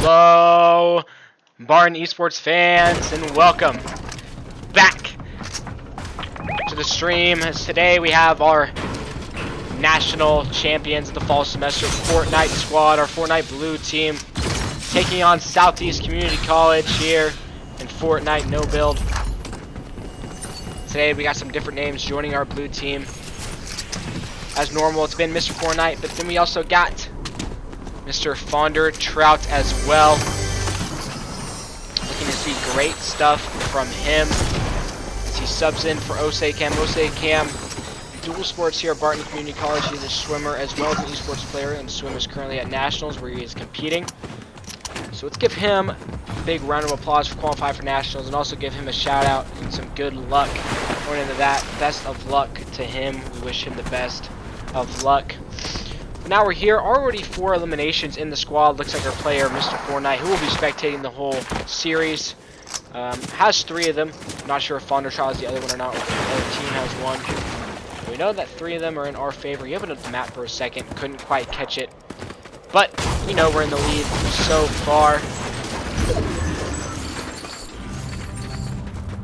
Hello, Barton Esports fans, and welcome back to the stream. As today we have our national champions of the fall semester Fortnite squad, our Fortnite blue team, taking on Southeast Community College here in Fortnite no build. Today we got some different names joining our blue team. As normal, it's been Mr. Fortnite, but then we also got Mr. Fonder Trout as well. Looking to see great stuff from him as he subs in for Osei-Cam. Osei-Cam, dual sports here at Barton Community College. He's a swimmer as well as an esports player, and swim is currently at nationals where he is competing. So let's give him a big round of applause for qualifying for nationals, and also give him a shout out and some good luck going into that. Best of luck to him. We wish him the best of luck. But now we're here, already 4 eliminations in the squad. Looks like our player, Mr. Fortnite, who will be spectating the whole series, has 3 of them. Not sure if Fonder Trial is the other one or not, or if the other team has one. But we know that 3 of them are in our favor. You have the map for a second, couldn't quite catch it. But, you know, we're in the lead so far.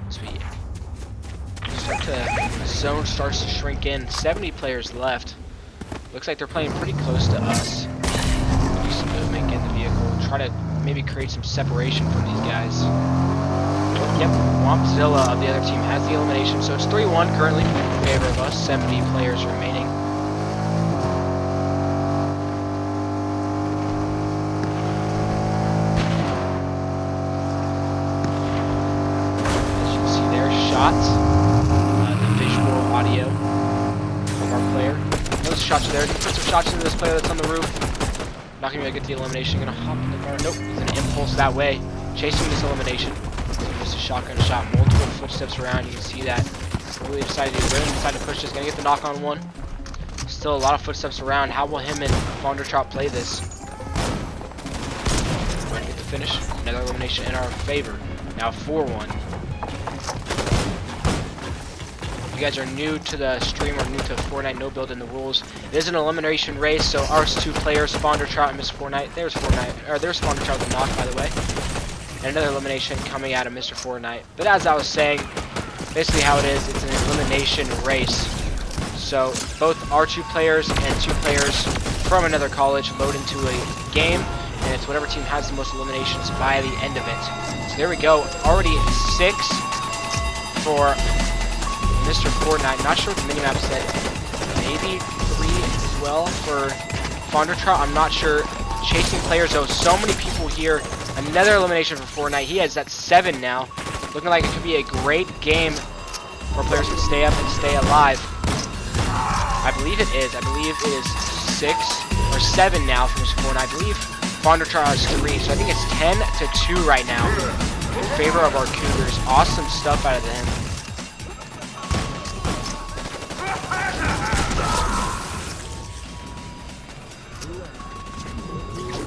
Sweet. The zone starts to shrink in. 70 players left. Looks like they're playing pretty close to us. Do some movement, get in the vehicle, try to maybe create some separation from these guys. Yep, Wompzilla of the other team has the elimination, so it's 3-1 currently in favor of us. 70 players remaining. As you can see there, shots, the visual audio from our player. Those shots are there. Put some shots into this player that's on the roof. Not gonna be able to get the elimination. Gonna hop in the car. Nope, he's gonna impulse that way, chasing this elimination. So just a shotgun shot, multiple footsteps around. You can see that. Really decided to push this. Gonna get the knock on one. Still a lot of footsteps around. How will him and Fonder Trout play this? Trying to get the finish. Another elimination in our favor. Now 4-1. If you guys are new to the stream or new to Fortnite no build in the rules, it is an elimination race, so ours 2 players, Fonder Trout and Miss Fortnite. There's Fonder Trout with a knock, by the way. And another elimination coming out of Mr. Fortnite. But as I was saying, basically how it is, it's an elimination race. So both our 2 players and 2 players from another college load into a game, and it's whatever team has the most eliminations by the end of it. So there we go, already 6 for Mr. Fortnite. Not sure what the minimap said. Maybe 3 as well for Fonder Trout. I'm not sure. Chasing players though. So many people here. Another elimination for Fortnite. He has that 7 now. Looking like it could be a great game where players can stay up and stay alive. I believe it is. I believe it is 6 or 7 now for Mr. Fortnite. I believe Fonder Trout has 3. So I think it's 10-2 right now in favor of our Cougars. Awesome stuff out of him.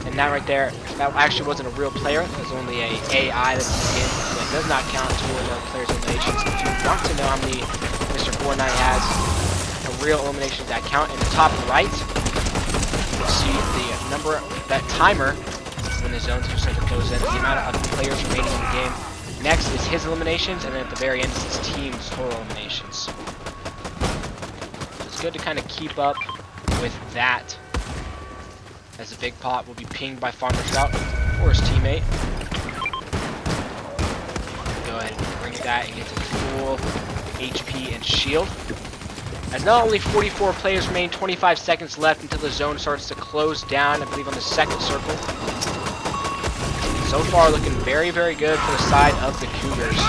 And that right there, that actually wasn't a real player. It was only a AI that's in the game, so it does not count toward our players' eliminations. If you want to know how many Mr. Fortnite has, a real eliminations that count in the top right, you'll see the number, that timer when the zone 2 second goes in, the amount of players remaining in the game. Next is his eliminations, and then at the very end is his team's total eliminations. So it's good to kind of keep up with that, as the big pot will be pinged by Fonder Trout or his teammate. Go ahead and bring that and get to full HP and shield. As not only 44 players remain, 25 seconds left until the zone starts to close down, I believe on the 2nd circle. So far looking very, very good for the side of the Cougars.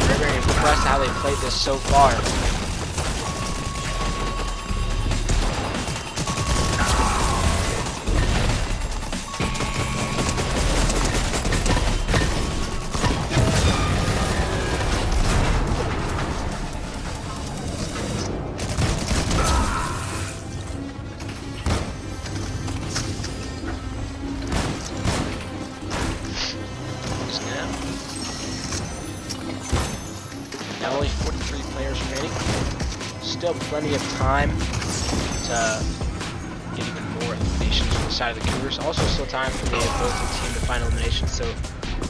Very, very impressed how they've played this so far. Now only 43 players remaining. Still plenty of time to get even more eliminations the side of the Cougars. Also still time for the opposing team to find elimination. So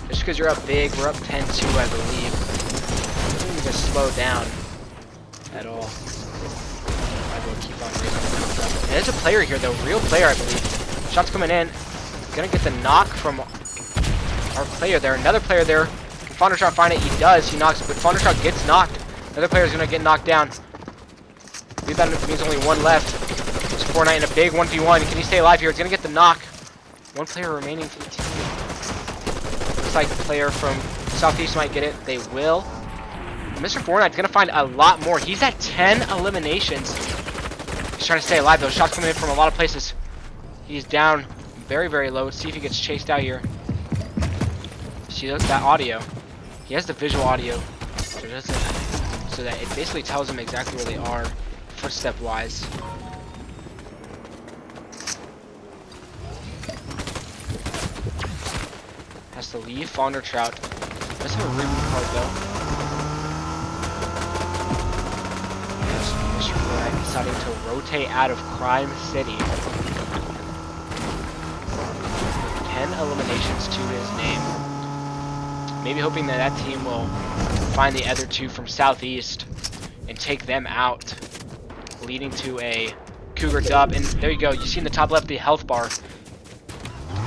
just because you're up big, we're up 10-2, I believe. Doesn't even slow down at all. I will keep on raising. There's a player here, though. Real player, I believe. Shots coming in. Gonna get the knock from our player there. Another player there. Can Fondershot find it? He does. He knocks, but Fondershot gets knocked. Another player is gonna get knocked down. Rebound means only one left. It's Fortnite in a big 1v1. Can he stay alive here? He's gonna get the knock. One player remaining for the team. Looks like the player from Southeast might get it. They will. Mr. Fortnite's gonna find a lot more. He's at 10 eliminations. He's trying to stay alive though. Shots coming in from a lot of places. He's down very, very low. Let's see if he gets chased out here. See that audio. He has the visual audio, so that it basically tells him exactly where they are, footstep wise. Has to leave Fonder Trout. Let's have a reboot card though. Yes, Mr. Fortnite deciding to rotate out of Crime City. 10 eliminations to his name. Maybe hoping that that team will find the other two from Southeast and take them out, leading to a Cougar dub. And there you go. You see in the top left the health bar.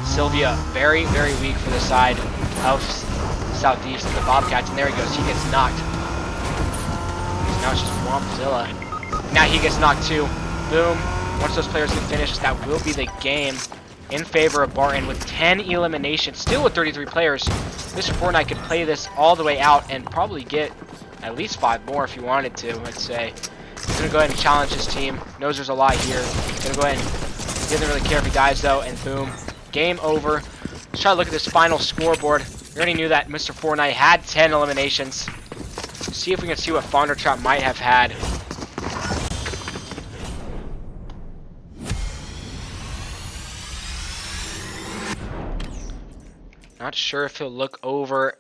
Sylvia, very, very weak for the side of Southeast and the Bobcats. And there he goes. He gets knocked. Now it's just Wompzilla. Now he gets knocked too. Boom. Once those players get finished, that will be the game in favor of Barton with 10 eliminations. Still with 33 players. Mr. Fortnite could play this all the way out and probably get at least 5 more if he wanted to, I'd say. He's going to go ahead and challenge his team. Knows there's a lot here. He's going to go ahead and doesn't really care if he dies though, and boom. Game over. Let's try to look at this final scoreboard. We already knew that Mr. Fortnite had 10 eliminations. Let's see if we can see what Fonder Trout might have had. Not sure if he'll look over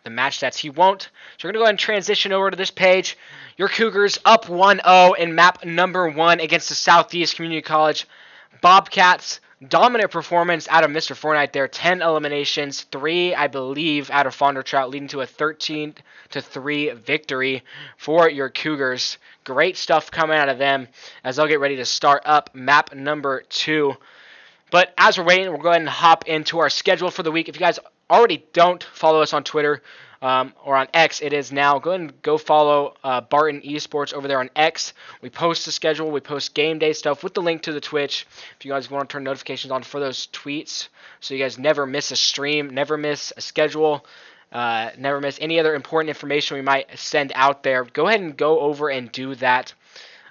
the match stats. He won't. So we're going to go ahead and transition over to this page. Your Cougars up 1-0 in map number 1 against the Southeast Community College Bobcats. Dominant performance out of Mr. Fortnite there. 10 eliminations, 3, I believe, out of Fonder Trout, leading to a 13-3 victory for your Cougars. Great stuff coming out of them as they'll get ready to start up map number 2. But as we're waiting, we'll go ahead and hop into our schedule for the week. If you guys already don't follow us on Twitter or on X, it is now. Go ahead and go follow Barton Esports over there on X. We post the schedule. We post game day stuff with the link to the Twitch. If you guys want to turn notifications on for those tweets so you guys never miss a stream, never miss a schedule, never miss any other important information we might send out there, go ahead and go over and do that.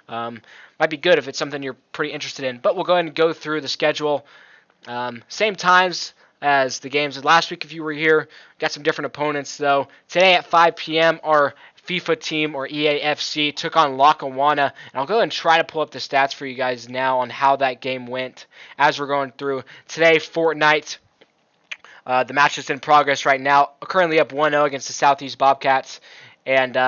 Might be good if it's something you're pretty interested in. But we'll go ahead and go through the schedule. Same times as the games of last week if you were here. Got some different opponents though. Today at 5 p.m. our FIFA team, or EAFC, took on Lackawanna. And I'll go ahead and try to pull up the stats for you guys now on how that game went as we're going through. Today, Fortnite. The match is in progress right now. Currently up 1-0 against the Southeast Bobcats. And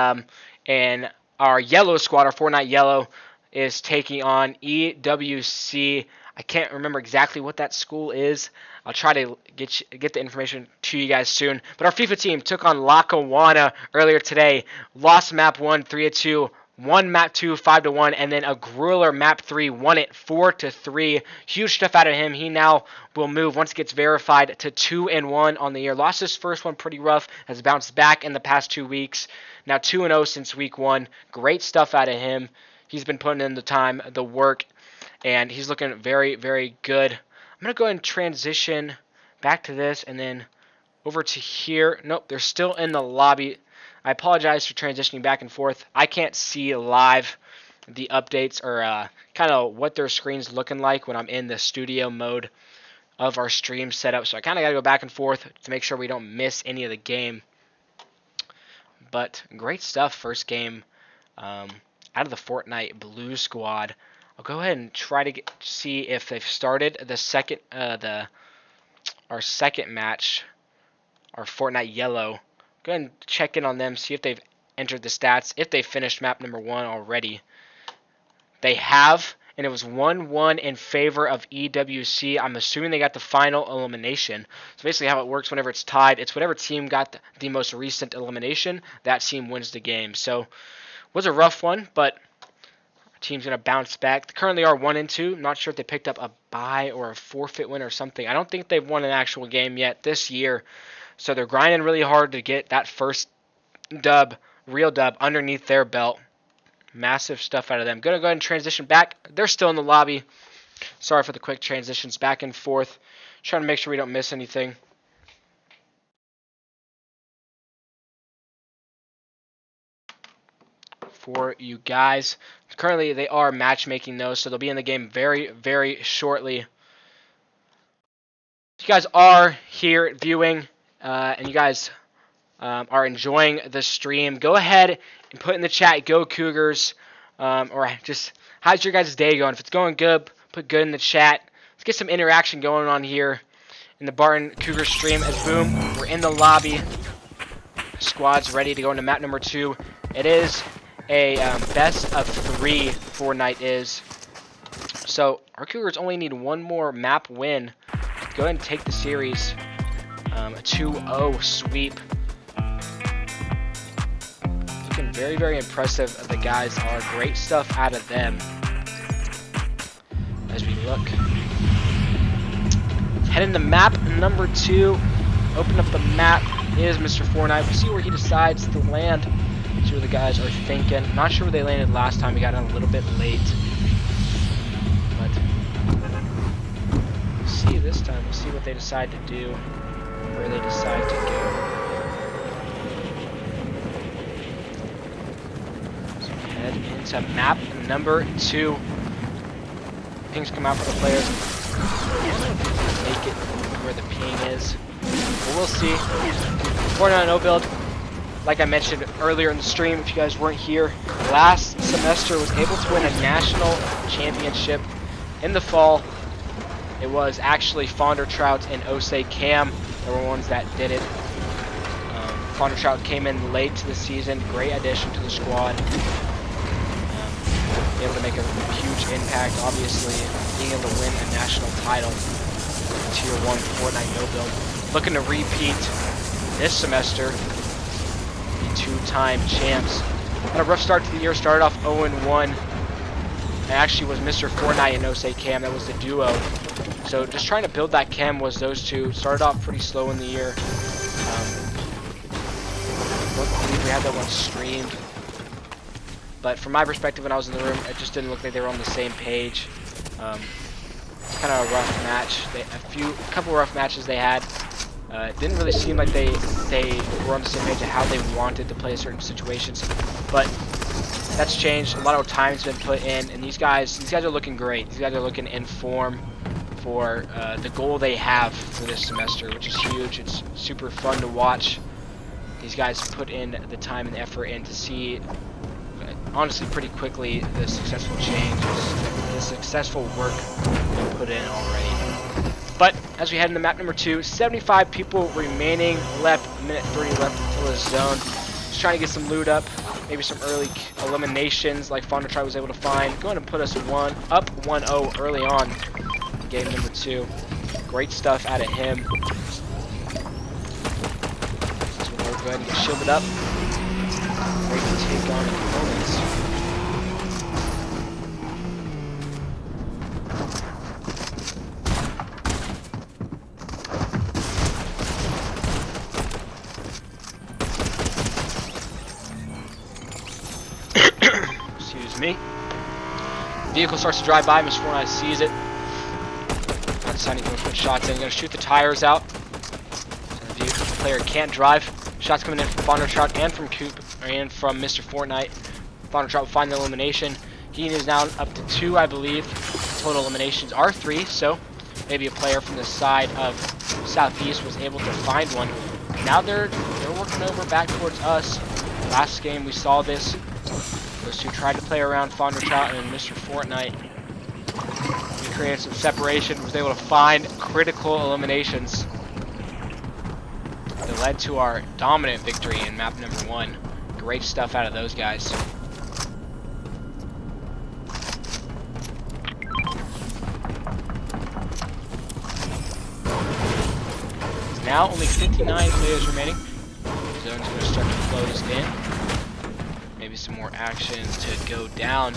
our yellow squad, our Fortnite yellow, is taking on EWC. I can't remember exactly what that school is. I'll try to get the information to you guys soon. But our FIFA team took on Lackawanna earlier today. Lost map 1, 3-2. Won map 2, 5-1. And then a Grueller map 3 won it 4-3. Huge stuff out of him. He now will move once it gets verified to 2-1 on the year. Lost his first one pretty rough. Has bounced back in the past 2 weeks. Now 2-0 since week 1. Great stuff out of him. He's been putting in the time, the work, and he's looking very, very good. I'm going to go ahead and transition back to this and then over to here. Nope, they're still in the lobby. I apologize for transitioning back and forth. I can't see live the updates or kind of what their screen's looking like when I'm in the studio mode of our stream setup. So I kind of got to go back and forth to make sure we don't miss any of the game. But great stuff, first game. Out of the Fortnite Blue squad. I'll go ahead and try to see if they've started the second, our second match, our Fortnite Yellow. Go ahead and check in on them, see if they've entered the stats, if they finished map number 1 already. They have, and it was 1-1 in favor of EWC. I'm assuming they got the final elimination. So basically how it works whenever it's tied, it's whatever team got the most recent elimination, that team wins the game. So it was a rough one, but our team's going to bounce back. They currently are 1-2. Not sure if they picked up a bye or a forfeit win or something. I don't think they've won an actual game yet this year. So they're grinding really hard to get that first dub, real dub, underneath their belt. Massive stuff out of them. Gonna go ahead and transition back. They're still in the lobby. Sorry for the quick transitions back and forth. Trying to make sure we don't miss anything. For you guys. Currently, they are matchmaking those, so they'll be in the game very, very shortly. If you guys are here viewing, and you guys are enjoying the stream, go ahead and put in the chat, go Cougars, or just, how's your guys' day going? If it's going good, put good in the chat. Let's get some interaction going on here in the Barton Cougars stream. As boom, we're in the lobby. Squad's ready to go into map number 2. It is a best of 3 Fortnite is. So our Cougars only need one more map win to go ahead and take the series. A 2-0 sweep. Looking very, very impressive. The guys are great stuff out of them. As we look, head into map number 2. Open up the map. Is Mr. Fortnite. We'll see where he decides to land. See what the guys are thinking. Not sure where they landed last time. We got in a little bit late. But we'll see this time. We'll see what they decide to do. Where they decide to go. So head into map number 2. Pings come out for the players. Make it where the ping is. But we'll see. Fortnite no build. Like I mentioned earlier in the stream, if you guys weren't here, last semester was able to win a national championship in the fall. It was actually Fondertrout and Osei Cam. They were ones that did it. Fondertrout came in late to the season. Great addition to the squad. Able to make a huge impact, obviously, being able to win a national title. Tier 1 Fortnite no build. Looking to repeat this semester. The 2-time champs. Had a rough start to the year. Started off 0-1. It actually was Mr. Fortnite and Osei Cam. That was the duo. So just trying to build that chem was those two. Started off pretty slow in the year. Don't believe we had that one streamed. But from my perspective when I was in the room, it just didn't look like they were on the same page. Kind of a rough match. A couple rough matches they had. It didn't really seem like they were on the same page of how they wanted to play certain situations. But that's changed. A lot of time's been put in, and these guys are looking great. These guys are looking in form for the goal they have for this semester, which is huge. It's super fun to watch. These guys put in the time and effort and to see, honestly, pretty quickly the successful change, the successful work put in already. But as we head into map number 2, 75 people remaining left, minute 30 left until the zone. Just trying to get some loot up, maybe some early eliminations like Fondertry was able to find. Going to put us up 1-0 early on in game number 2. Great stuff out of him. So we'll go ahead and get shielded up. Great to take on opponents. Me. Vehicle starts to drive by. Mr. Fortnite sees it. Not deciding to put shots in. Gonna shoot the tires out. So the player can't drive. Shots coming in from Fondertrout and from Coop and from Mr. Fortnite. Fondertrout will find the elimination. He is now up to 2, I believe. Total eliminations are 3, so maybe a player from the side of Southeast was able to find one. Now they're working over back towards us. Last game we saw this. Those two tried to play around Fondertrout and Mr. Fortnite. He created some separation, was able to find critical eliminations that led to our dominant victory in map number 1. Great stuff out of those guys. now. Only 59 players remaining. Zone's going to start to close in. Maybe some more action to go down.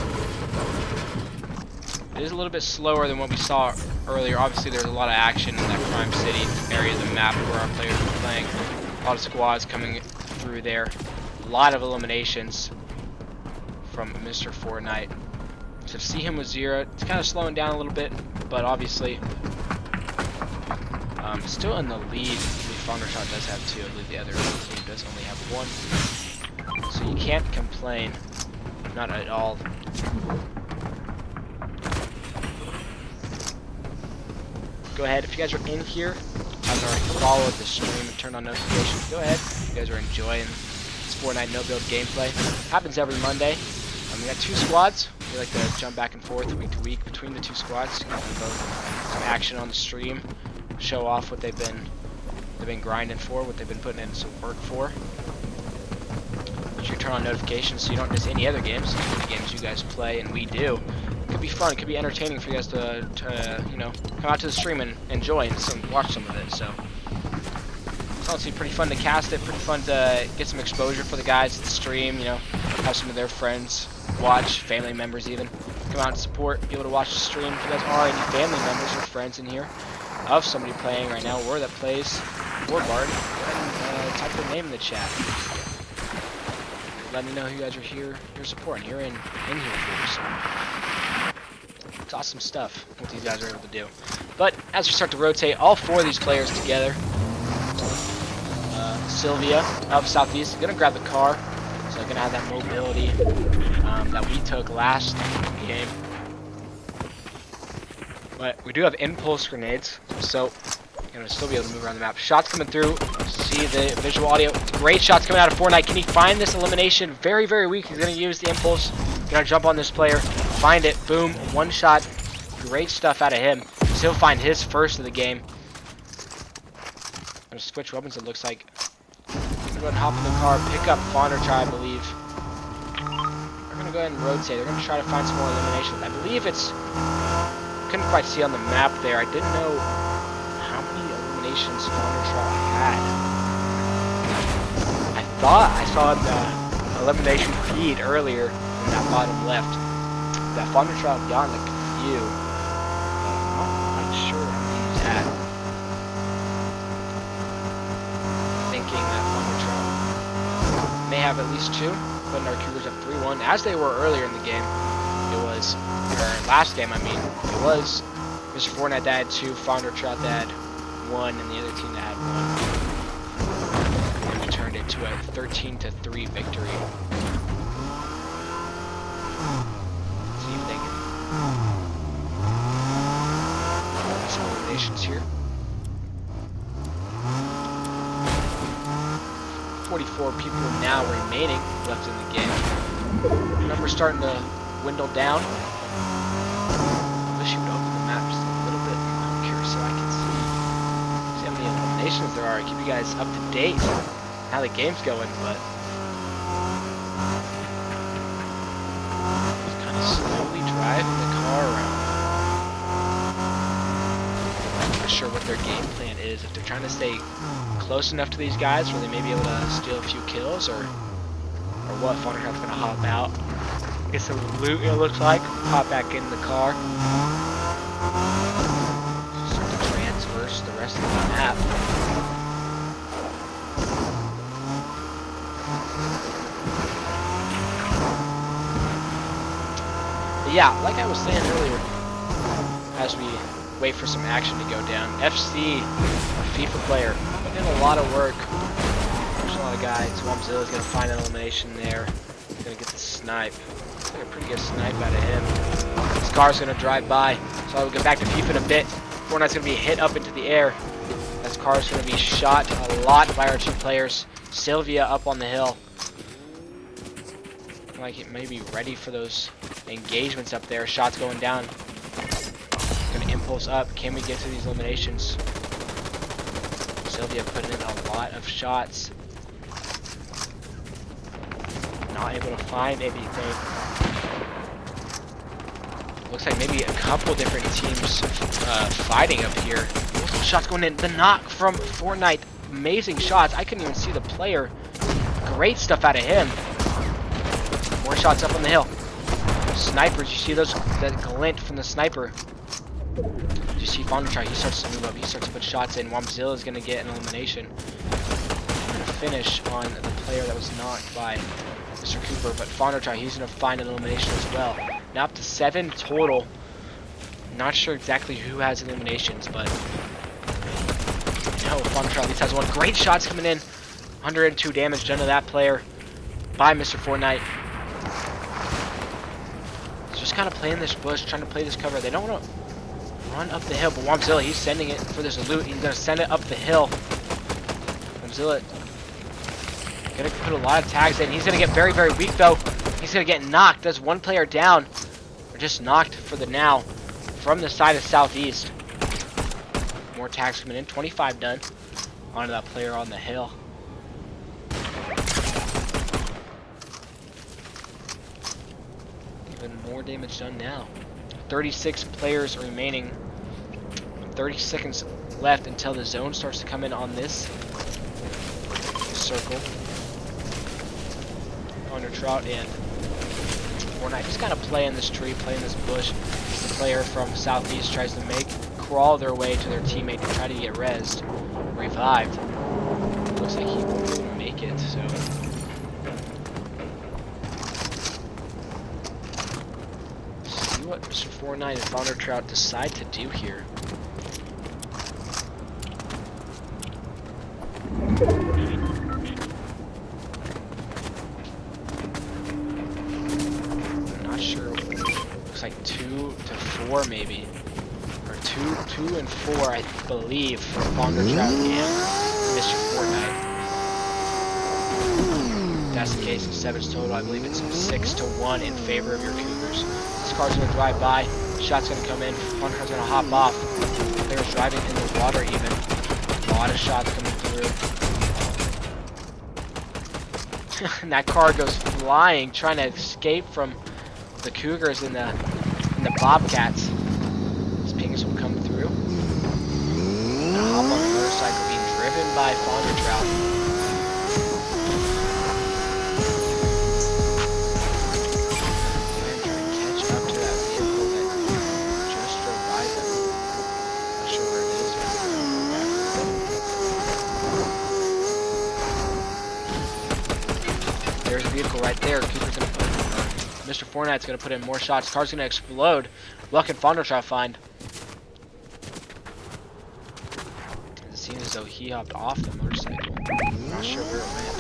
It is a little bit slower than what we saw earlier. Obviously, there's a lot of action in that Crime City area of the map where our players are playing. A lot of squads coming through there. A lot of eliminations from Mr. Fortnite. So to see him with 0, it's kind of slowing down a little bit, but obviously still in the lead. I believe Foundershot does have 2. I believe the other team does only have 1. So you can't complain. Not at all. Go ahead, if you guys are in here, I've already followed the stream and turned on notifications. Go ahead, if you guys are enjoying this Fortnite no-build gameplay. Happens every Monday. We got 2 squads. We like to jump back and forth week to week between the 2 squads. Give them both some action on the stream, show off what they've been grinding for, what they've been putting in some work for. Make sure you turn on notifications so you don't miss any other games. The games you guys play and we do. It could be fun. It could be entertaining for you guys to you know, come out to the stream and enjoy and watch some of it. So it's honestly pretty fun to cast it. Pretty fun to get some exposure for the guys at the stream. You know, have some of their friends watch, family members even come out and support, be able to watch the stream. If you guys are any family members or friends in here of somebody playing right now or that plays or Barton, go ahead and type their name in the chat. Let me know who you guys are here, you're supporting, you're in here for. So it's awesome stuff what these guys are able to do. But as we start to rotate all 4 of these players together, Sylvia of Southeast is gonna grab the car. So they're gonna have that mobility that we took last game. But we do have impulse grenades, so you're gonna still be able to move around the map. Shots coming through. See the visual audio. Great shots coming out of Fortnite. Can he find this elimination? Very, very weak. He's gonna use the impulse. Gonna jump on this player. Find it. Boom. 1 shot. Great stuff out of him. Still find his first of the game. Gonna switch weapons, it looks like. Gonna go ahead and hop in the car, pick up Foundershot, I believe. They're gonna go ahead and rotate. They're gonna try to find some more eliminations. I believe it's, couldn't quite see on the map there. I didn't know how many eliminations Foundershot had. I thought I saw the elimination feed earlier in that bottom left that Foundershot had gotten a few. I'm not quite sure how many he's had. Thinking that Foundershot may have at least 2, putting our Cougars up 3-1, as they were earlier in the game. It was, or last game I mean, it was Mr. Fortnite that had 2, Foundershot that had 1, and the other team that had 1. And we turned it to a 13-3 victory. Let's see if they can get some eliminations here. 44 people now remaining left in the game. Numbers starting to dwindle down. I wish you would open the map just a little bit longer so I can see how many eliminations there are. Keep you guys up to date on how the game's going, but just kind of slowly driving the car around. I'm not sure what their game plan is. If they're trying to stay close enough to these guys where they may be able to steal a few kills, or what. Foundershot's gonna hop out, get some loot, it looks like, hop back in the car, start to traverse the rest of the map. But yeah, like I was saying earlier, as we wait for some action to go down, FC, a FIFA player, putting in a lot of work. There's a lot of guys. Swamzilla's gonna find an elimination there. He's gonna get the snipe. Looks like a pretty good snipe out of him. This car's gonna drive by. So we'll get back to FIFA in a bit. Fortnite's gonna be hit up into the air. This car's gonna be shot a lot by our 2 players. Sylvia up on the hill. Like it may be ready for those engagements up there. Shots going down. Gonna impulse up. Can we get to these eliminations? Sylvia putting in a lot of shots. Not able to find anything. Looks like maybe a couple different teams fighting up here. Some shots going in. The knock from Fortnite. Amazing shots. I couldn't even see the player. Great stuff out of him. More shots up on the hill. Snipers, you see those, that glint from the sniper. You see Fonderchild, he starts to move up. He starts to put shots in. Wamzilla is going to get an elimination. Going to finish on the player that was knocked by Mr. Cooper. But Fonderchild, he's going to find an elimination as well. Now up to 7 total. Not sure exactly who has eliminations, but no, Fonderchild at least has one. Great shots coming in. 102 damage done to that player by Mr. Fortnite. He's just kind of playing this bush, trying to play this cover. They don't want to run up the hill, but Wamzilla, he's sending it for this loot. He's going to send it up the hill. Wamzilla going to put a lot of tags in. He's going to get very, very weak, though. He's going to get knocked. There's one player down. Or just knocked for the now from the side of Southeast. More tags coming in. 25 done onto that player on the hill. Even more damage done now. 36 players remaining. 30 seconds left until the zone starts to come in on this circle. Under Trout and Fortnite just kind of playing this tree, playing this bush. The player from Southeast tries to crawl their way to their teammate to try to get rezzed, revived. Looks like he won't be able to make it, so. See what Mr. Fortnite and Founder Trout decide to do here. Like 2 to 4 maybe, or 2 and 4 I believe for Founder Trout and Mr. Fortnite. If that's the case, it's 7 total. I believe it's 6 to 1 in favor of your Cougars. This car's gonna drive by, shot's gonna come in, Founder Trout's gonna hop off. Players driving in the water even. A lot of shots coming through. And that car goes flying, trying to escape from the Cougars in the Bobcats. These pings will come through. Gonna hop on the motorcycle being driven by Founder Trout. And trying to catch up to that vehicle that just drove by them. Not sure where it is. There's a vehicle right there. Cooper's gonna put Mr. Fortnite's going to put in more shots. Car's going to explode. What can Founder Trout find? It seems as though he hopped off the motorcycle. I'm not sure where it went,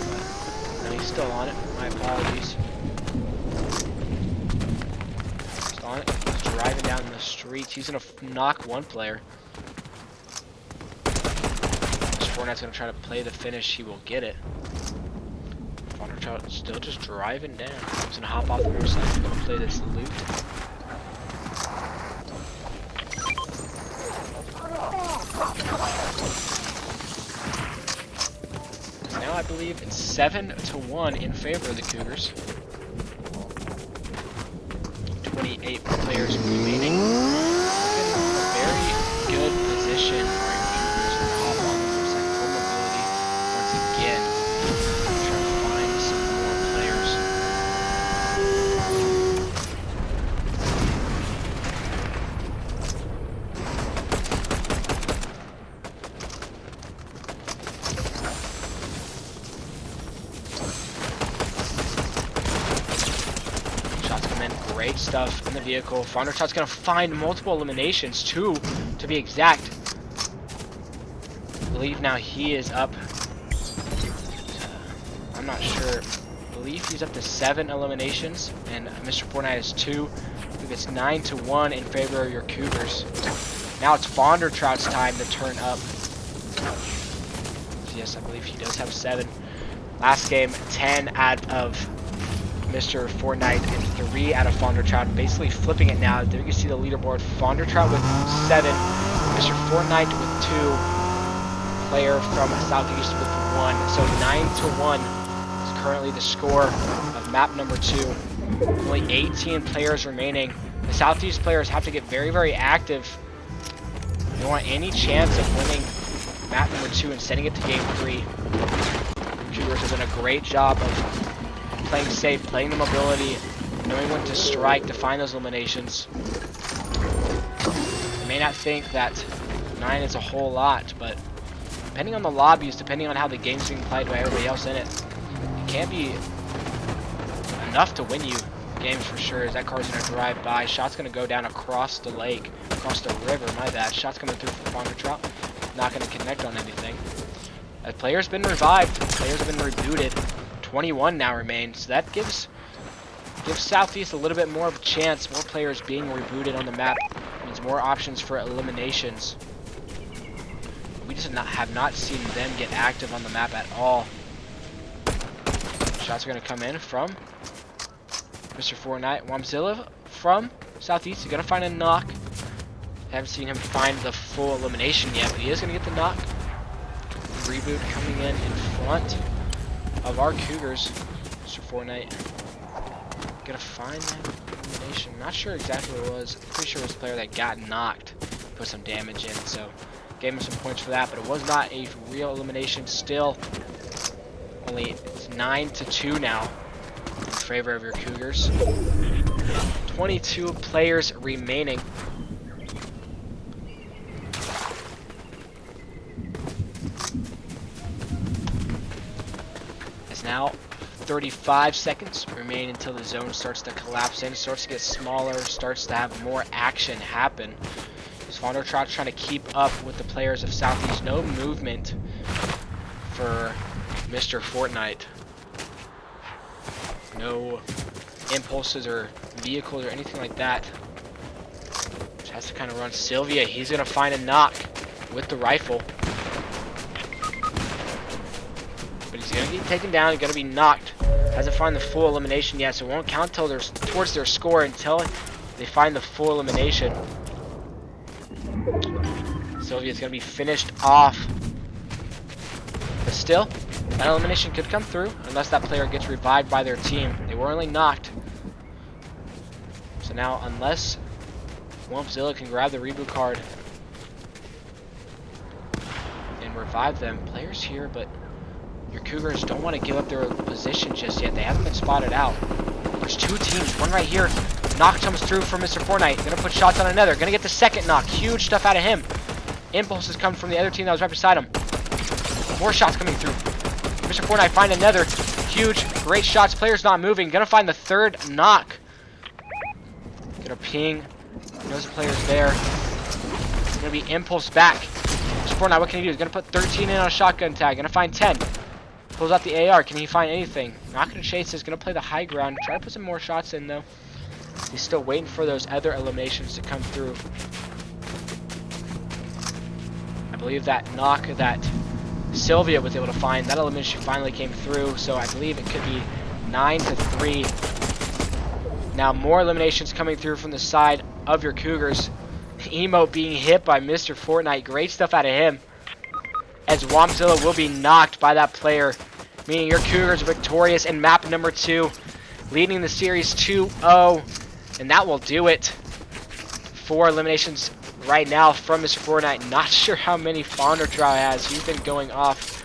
but no, he's still on it. My apologies. Still on it. He's driving down the streets. He's going to knock one player. Mr. Fortnite's going to try to play the finish. He will get it. Founder Trout still just driving down. He's gonna hop off the motorcycle, gonna play this loot. Now I believe it's 7 to 1 in favor of the Cougars. 28 players remaining. In a very good position for your Cougars to hop on the motorcycle. Full mobility once again. Great stuff in the vehicle. Founder Trout's gonna find multiple eliminations, 2 to be exact. I believe now he is up. I'm not sure. I believe he's up to 7 eliminations, and Mr. Fortnite is 2. I believe it's 9 to 1 in favor of your Cougars. Now it's Founder Trout's time to turn up. Yes, I believe he does have 7. Last game, 10 out of Mr. Fortnite and 3 out of Founder Trout, basically flipping it now. There you can see the leaderboard. Founder Trout with 7, Mr. Fortnite with 2, player from Southeast with 1. So 9 to 1 is currently the score of map number 2. Only 18 players remaining. The Southeast players have to get very, very active you want any chance of winning map number 2 and sending it to game 3, Cougars have done a great job of playing safe, playing the mobility, knowing when to strike to find those eliminations. You may not think that 9 is a whole lot, but depending on the lobbies, depending on how the game's being played by everybody else in it, it can be enough to win you games for sure. As that car's going to drive by, shot's going to go down across the lake, across the river, my bad. Shot's coming through from Fonder Trout, not going to connect on anything. As players been revived, players have been rebooted. 21 now remain, so that gives Southeast a little bit more of a chance. More players being rebooted on the map means more options for eliminations. We just have not seen them get active on the map at all. Shots are going to come in from Mr. Fortnite. Wamzilla from Southeast. He's going to find a knock. Haven't seen him find the full elimination yet, but he is going to get the knock. Reboot coming in front of our Cougars. Mr. Fortnite going to find that elimination. Not sure exactly what it was. Pretty sure it was the player that got knocked. Put some damage in, so gave him some points for that, but it was not a real elimination. Still, only it's 9-2 now in favor of your Cougars. 22 players remaining. It's now 35 seconds remain until the zone starts to collapse in, starts to get smaller, starts to have more action happen. Fonder Trout trying to keep up with the players of Southeast. No movement for Mr. Fortnite. No impulses or vehicles or anything like that. Just has to kind of run. Sylvia, he's going to find a knock with the rifle. But he's going to get taken down. He's going to be knocked. Hasn't found the full elimination yet, so it won't count till they're towards their score until they find the full elimination. Sylvia's going to be finished off. But still, that elimination could come through unless that player gets revived by their team. They were only knocked. So now, unless Wumpzilla can grab the reboot card and revive them, players here, but your Cougars don't want to give up their position just yet. They haven't been spotted out. There's two teams, one right here. Knock comes through from Mr. Fortnite. Gonna put shots on another. Gonna get the second knock. Huge stuff out of him. Impulses come from the other team that was right beside him. More shots coming through. Mr. Fortnite find another. Huge, great shots. Player's not moving. Gonna find the third knock. Gonna ping. Knows the player's there. Gonna be impulse back. Mr. Fortnite, what can he do? He's gonna put 13 in on a shotgun tag. Gonna find 10. Pulls out the AR. Can he find anything? Not gonna chase this. Gonna play the high ground. Try to put some more shots in though. He's still waiting for those other eliminations to come through. I believe that knock that Sylvia was able to find, that elimination finally came through, so I believe it could be 9-3. Now more eliminations coming through from the side of your Cougars. Emo being hit by Mr. Fortnite. Great stuff out of him. As Wumpzilla will be knocked by that player, meaning your Cougars are victorious in map number 2, leading the series 2-0. And that will do it. 4 eliminations right now from Mr. Fortnite. Not sure how many Fonder Trout has. He's been going off.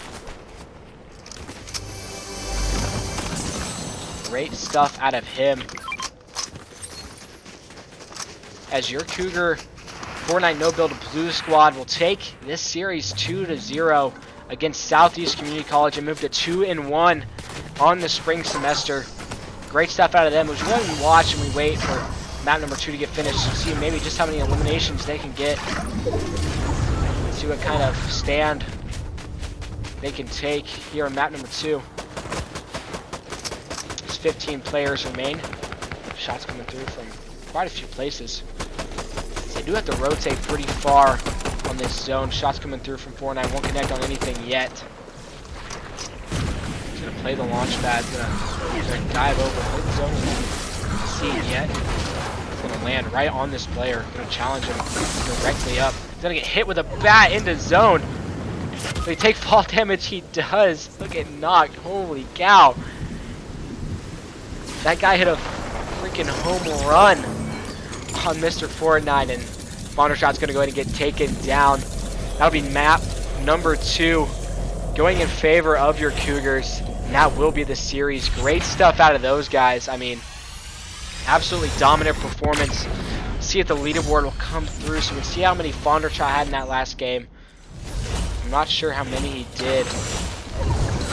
Great stuff out of him. As your Cougar Fortnite No Build Blue Squad will take this series 2-0 against Southeast Community College and move to 2-1 on the spring semester. Great stuff out of them. We'll go ahead and watch and we wait for map number 2 to get finished to see maybe just how many eliminations they can get. See what kind of stand they can take here on map number 2. There's 15 players remain. Shots coming through from quite a few places. They do have to rotate pretty far on this zone. Shots coming through from 4-9. Won't connect on anything yet. Gonna play the launch pad. Gonna dive over. Play the zone. See it yet. It's gonna land right on this player. Gonna challenge him directly up. He's gonna get hit with a bat into zone. If he take fall damage, he does. Look at knocked. Holy cow! That guy hit a freaking home run on Mr. Fortnite, and Spawner Shot's going to go ahead and get taken down. That'll be map number 2 going in favor of your Cougars. And that will be the series. Great stuff out of those guys. I mean, absolutely dominant performance. See if the leaderboard will come through so we can see how many Fondershot had in that last game. I'm not sure how many he did.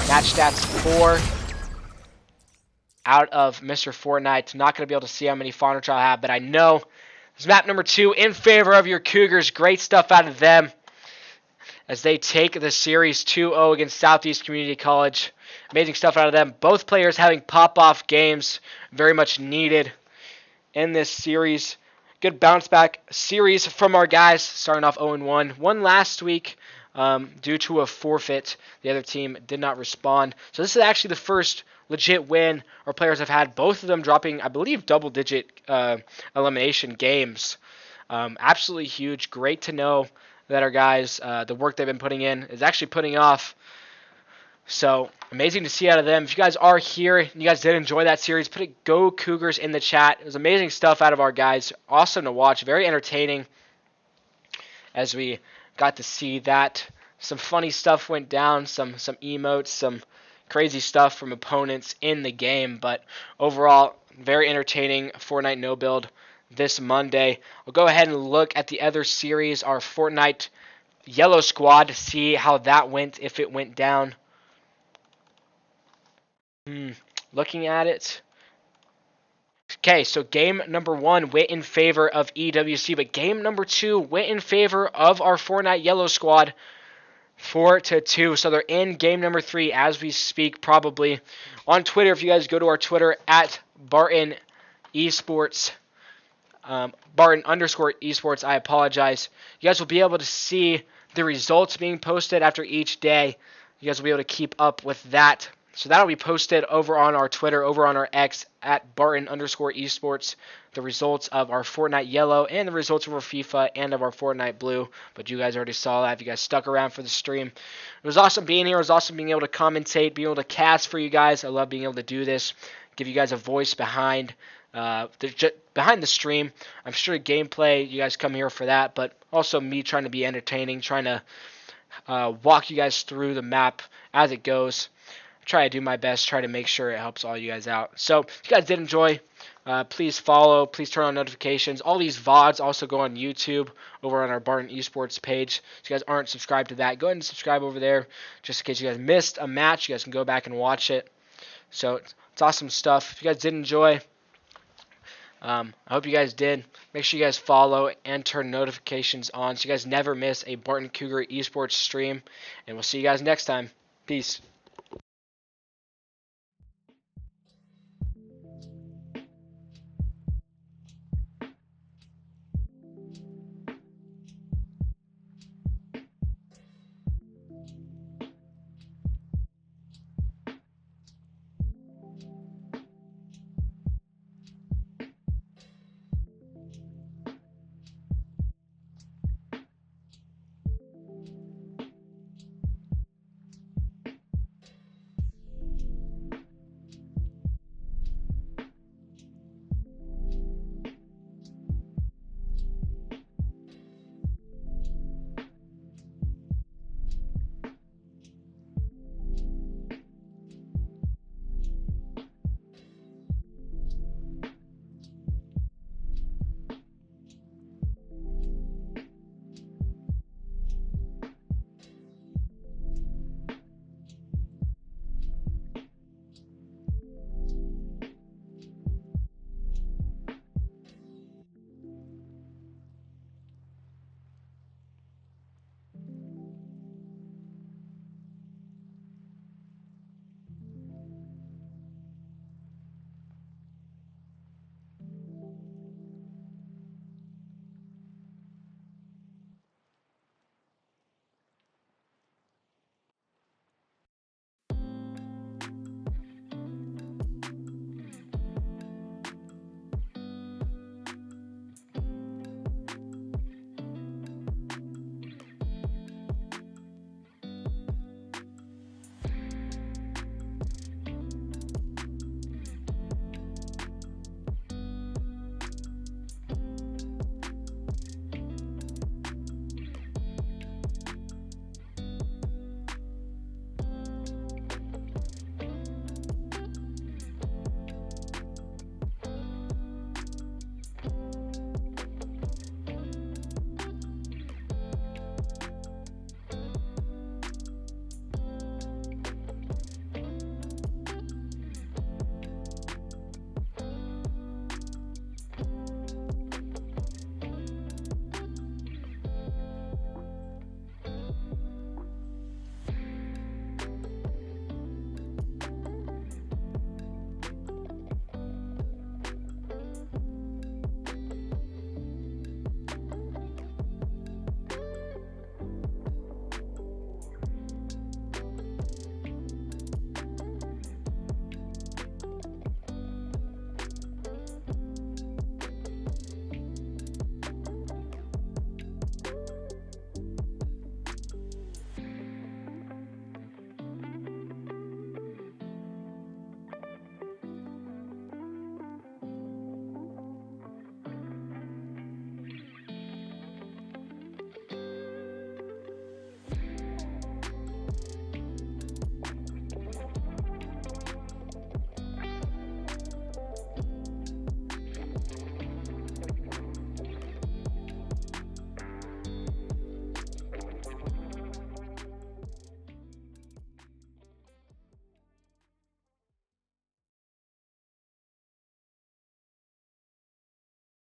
Match stats 4 out of Mr. Fortnite. Not going to be able to see how many Fondershot had, but I know it's map number 2 in favor of your Cougars. Great stuff out of them as they take the series 2-0 against Southeast Community College. Amazing stuff out of them. Both players having pop-off games. Very much needed in this series. Good bounce back series from our guys. Starting off 0-1. Won last week due to a forfeit. The other team did not respond. So this is actually the first legit win our players have had. Both of them dropping, I believe, double-digit elimination games. Absolutely huge. Great to know that our guys, the work they've been putting in is actually putting off. So amazing to see out of them. If you guys are here and you guys did enjoy that series, put a Go Cougars in the chat. It was amazing stuff out of our guys. Awesome to watch. Very entertaining as we got to see that. Some funny stuff went down. Some emotes, some crazy stuff from opponents in the game. But overall, very entertaining Fortnite no build this Monday. We'll go ahead and look at the other series, our Fortnite Yellow Squad, to see how that went, if it went down. Looking at it. Okay, so game number 1 went in favor of EWC, but game number 2 went in favor of our Fortnite Yellow Squad 4-2. So they're in game number 3 as we speak, probably. On Twitter, if you guys go to our Twitter at Barton Esports, Barton_Esports, I apologize. You guys will be able to see the results being posted after each day. You guys will be able to keep up with that. So that'll be posted over on our Twitter, over on our X at Barton_Esports. The results of our Fortnite Yellow and the results of our FIFA and of our Fortnite Blue. But you guys already saw that if you guys stuck around for the stream. It was awesome being here. It was awesome being able to commentate, being able to cast for you guys. I love being able to do this. Give you guys a voice behind the stream. I'm sure gameplay, you guys come here for that, but also me trying to be entertaining, trying to walk you guys through the map as it goes. Try to do my best, try to make sure it helps all you guys out. So if you guys did enjoy, please follow, please turn on notifications. All these VODs also go on YouTube over on our Barton Esports page. If you guys aren't subscribed to that, go ahead and subscribe over there just in case you guys missed a match. You guys can go back and watch it. So it's awesome stuff. If you guys did enjoy, I hope you guys did. Make sure you guys follow and turn notifications on so you guys never miss a Barton Cougar Esports stream. And we'll see you guys next time. Peace.